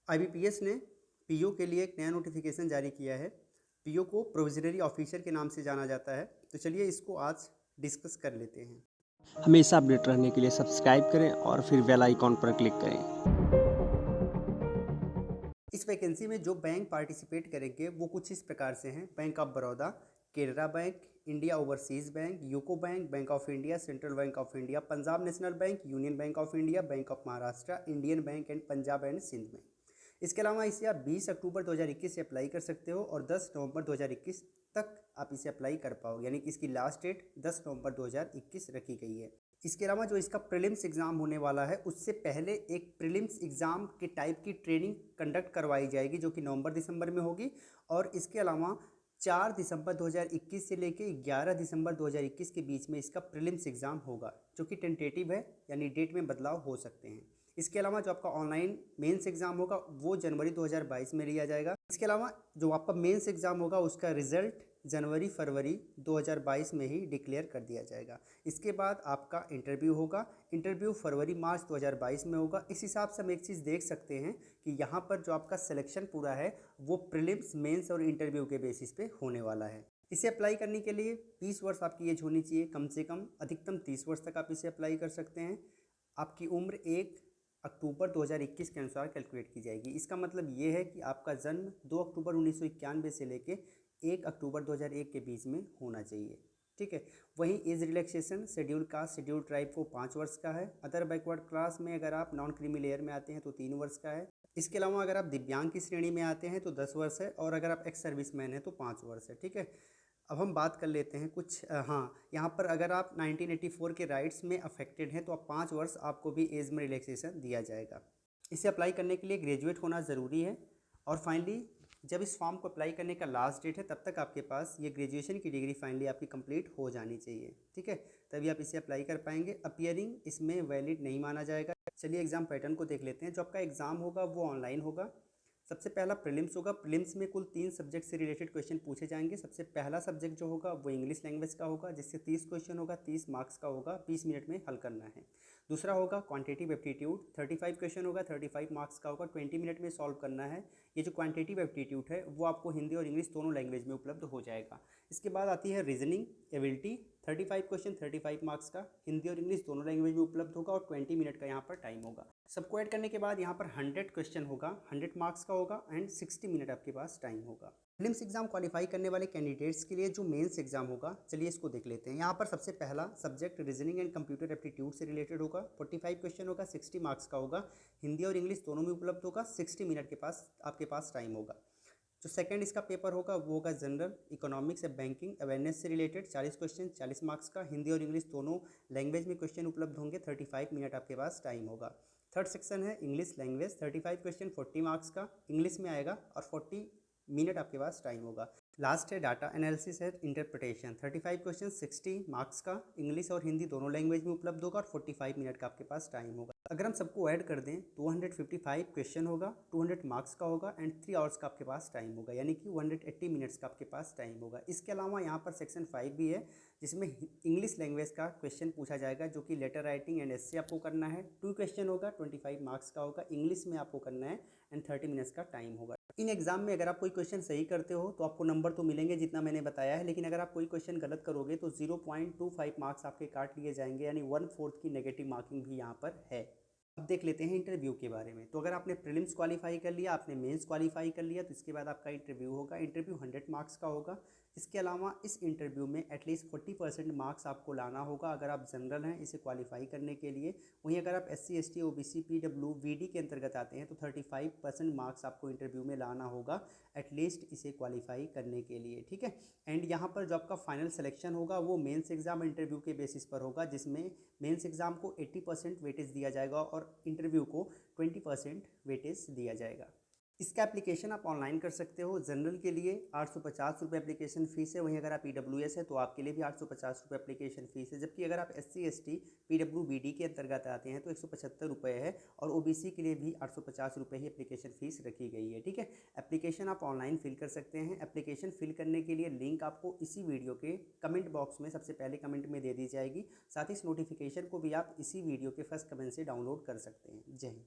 IBPS ने PO के लिए एक नया नोटिफिकेशन जारी किया है। पीओ को प्रोविजनरी ऑफिसर के नाम से जाना जाता है। तो चलिए इसको आज डिस्कस कर लेते हैं। हमेशा अपडेट रहने के लिए सब्सक्राइब करें और फिर बेल आइकॉन पर क्लिक करें। इस वैकेंसी में जो बैंक पार्टिसिपेट करेंगे वो कुछ इस प्रकार से हैं: bank of Baroda, Canara bank, India overseas bank, UCO bank, bank of India, central bank of India, Punjab national bank, union bank of India, bank of Maharashtra, Indian bank and Punjab and Sind bank. इसके अलावा इसे आप 20 अक्टूबर 2021 से अप्लाई कर सकते हो और 10 नवंबर 2021 तक आप इसे अप्लाई कर पाओगे, यानी कि इसकी लास्ट डेट 10 नवंबर 2021 रखी गई है। इसके अलावा जो इसका प्रीलिम्स एग्ज़ाम होने वाला है उससे पहले एक प्रीलिम्स एग्ज़ाम के टाइप की ट्रेनिंग कंडक्ट करवाई जाएगी जो कि नवंबर दिसंबर में होगी। और इसके अलावा 4 दिसंबर 2021 से लेके 11 दिसंबर 2021 के बीच में इसका प्रीलिम्स एग्ज़ाम होगा, जो कि टेंटेटिव है, यानी डेट में बदलाव हो सकते हैं। इसके अलावा जो आपका ऑनलाइन मेंस एग्ज़ाम होगा वो जनवरी 2022 में लिया जाएगा। इसके अलावा जो आपका मेंस एग्ज़ाम होगा उसका रिजल्ट जनवरी फरवरी 2022 में ही डिक्लेयर कर दिया जाएगा। इसके बाद आपका इंटरव्यू होगा। इंटरव्यू फरवरी मार्च 2022 में होगा। इस हिसाब से हम एक चीज़ देख सकते हैं कि यहाँ पर जो आपका सिलेक्शन पूरा है वो प्रीलिम्स, मेंस और इंटरव्यू के बेसिस पे होने वाला है। इसे अप्लाई करने के लिए 20 वर्ष आपकी एज होनी चाहिए कम से कम, अधिकतम 30 वर्ष तक आप इसे अप्लाई कर सकते हैं। आपकी उम्र 1 अक्टूबर 2021 के अनुसार कैलकुलेट की जाएगी। इसका मतलब ये है कि आपका जन्म 2 अक्टूबर 1991 से लेके 1 अक्टूबर 2001 के बीच में होना चाहिए। ठीक है। वहीं age relaxation schedule caste, schedule tribe को 5 वर्ष का है। अदर बैकवर्ड क्लास में अगर आप नॉन क्रीमी लेयर में आते हैं तो 3 वर्ष का है। इसके अलावा अगर आप दिव्यांग की श्रेणी में आते हैं तो 10 वर्ष है, और अगर आप एक्स सर्विसमैन हैं तो 5 वर्ष है। ठीक है। अब हम बात कर लेते हैं कुछ यहाँ पर अगर आप 1984 के राइट्स में अफेक्टेड हैं तो आप 5 वर्ष आपको भी एज में रिलैक्सेशन दिया जाएगा। इसे अप्लाई करने के लिए ग्रेजुएट होना ज़रूरी है। और फाइनली जब इस फॉर्म को अप्लाई करने का लास्ट डेट है तब तक आपके पास ये ग्रेजुएशन की डिग्री फाइनली आपकी कंप्लीट हो जानी चाहिए। ठीक है, तभी आप इसे अप्लाई कर पाएंगे। अपीयरिंग इसमें वैलिड नहीं माना जाएगा। चलिए एग्ज़ाम पैटर्न को देख लेते हैं। जो आपका एग्ज़ाम होगा वो ऑनलाइन होगा। सबसे पहला प्रीलिम्स होगा। प्रीलिम्स में कुल 3 सब्जेक्ट से रिलेटेड क्वेश्चन पूछे जाएंगे। सबसे पहला सब्जेक्ट जो होगा वो इंग्लिश लैंग्वेज का होगा, जिससे 30 क्वेश्चन होगा, 30 मार्क्स का होगा, 20 मिनट में हल करना है। दूसरा होगा क्वांटिटेटिव एप्टीट्यूड, 35 क्वेश्चन होगा, 35 मार्क्स का होगा, 20 मिनट में सॉल्व करना है। ये जो क्वांटिटेटिव एप्टीट्यूड है वो आपको हिंदी और इंग्लिश दोनों लैंग्वेज में उपलब्ध हो जाएगा। इसके बाद आती है रीजनिंग एबिलिटी, 35 क्वेश्चन, 35 मार्क्स का, हिंदी और इंग्लिश दोनों लैंग्वेज में उपलब्ध होगा और 20 मिनट का यहाँ पर टाइम होगा। सबको ऐड करने के बाद यहाँ पर 100 क्वेश्चन होगा, 100 मार्क्स का होगा एंड 60 मिनट आपके पास टाइम होगा। प्रीलिम्स एग्जाम क्वालिफाई करने वाले कैंडिडेट्स के लिए जो मेंस एग्जाम होगा, चलिए इसको देख लेते हैं। यहाँ पर सबसे पहला subject reasoning and computer aptitude से रिलेटेड होगा। 45 क्वेश्चन होगा, 60 मार्क्स का होगा, हिंदी और इंग्लिश दोनों में उपलब्ध होगा, 60 मिनट के पास आपके पास टाइम होगा। जो सेकंड इसका पेपर होगा वो होगा general economics and banking awareness से रिलेटेड, 40 क्वेश्चन, 40 मार्क्स का, हिंदी और इंग्लिश दोनों लैंग्वेज में क्वेश्चन उपलब्ध होंगे, 35 मिनट आपके पास टाइम होगा। थर्ड सेक्शन है इंग्लिश लैंग्वेज, 35 क्वेश्चन, 40 मार्क्स का, इंग्लिश में आएगा और 40 मिनट आपके पास टाइम होगा। लास्ट है data analysis and interpretation, 35 question, 60 marks का, इंग्लिश और हिंदी दोनों लैंग्वेज में उपलब्ध होगा और 45 मिनट का आपके पास टाइम होगा। अगर हम सबको ऐड कर दें 255 क्वेश्चन होगा, 200 मार्क्स का होगा एंड 3 आवर्स का आपके पास टाइम होगा, यानी कि 180 मिनट्स का आपके पास टाइम होगा। इसके अलावा यहाँ पर सेक्शन 5 भी है जिसमें इंग्लिश लैंग्वेज का क्वेश्चन पूछा जाएगा, जो कि लेटर राइटिंग एंड एस्से आपको करना है। 2 क्वेश्चन होगा, 25 मार्क्स का होगा, इंग्लिश में आपको करना है एंड 30 मिनट्स का टाइम होगा। इन एग्जाम में अगर आप कोई क्वेश्चन सही करते हो तो आपको नंबर तो मिलेंगे जितना मैंने बताया है, लेकिन अगर आप कोई क्वेश्चन गलत करोगे तो 0.25 मार्क्स आपके काट लिए जाएंगे, यानी 1/4 की नेगेटिव मार्किंग भी यहाँ पर है। अब देख लेते हैं इंटरव्यू के बारे में। तो अगर आपने प्रीलिम्स क्वालिफाई कर लिया, आपने मेंस क्वालिफाई कर लिया, तो इसके बाद आपका इंटरव्यू होगा। इंटरव्यू 100 मार्क्स का होगा। इसके अलावा इस इंटरव्यू में एटलीस्ट 40% मार्क्स आपको लाना होगा अगर आप जनरल हैं इसे क्वालिफाई करने के लिए। वहीं अगर आप SC ST OBC PW VD के अंतर्गत आते हैं तो 35% मार्क्स आपको इंटरव्यू में लाना होगा एटलीस्ट इसे क्वालिफाई करने के लिए। ठीक है। एंड यहाँ पर जो आपका फाइनल सिलेक्शन होगा वो मेंस एग्जाम इंटरव्यू के बेसिस पर होगा, जिसमें मेंस एग्जाम को 80% वेटेज दिया जाएगा और इंटरव्यू को 20% वेटेज दिया जाएगा। इसका एप्लीकेशन आप ऑनलाइन कर सकते हो। जनरल के लिए 850 रुपये एप्लीकेशन फ़ीस है, वहीं अगर आप EWS है तो आपके लिए भी 850 रुपये एप्लीकेशन फ़ीस है। जबकि अगर आप SC ST PW VD के अंतर्गत आते हैं तो 175 रुपये है और OBC के लिए भी 850 रुपये ही एप्लीकेशन फ़ीस रखी गई है। ठीक है। एप्लीकेशन आप ऑनलाइन फिल कर सकते हैं। एप्लीकेशन फिल करने के लिए लिंक आपको इसी वीडियो के कमेंट बॉक्स में सबसे पहले कमेंट में दे दी जाएगी। साथ ही इस नोटिफिकेशन को भी आप इसी वीडियो के फर्स्ट कमेंट से डाउनलोड कर सकते हैं। जय हिंद।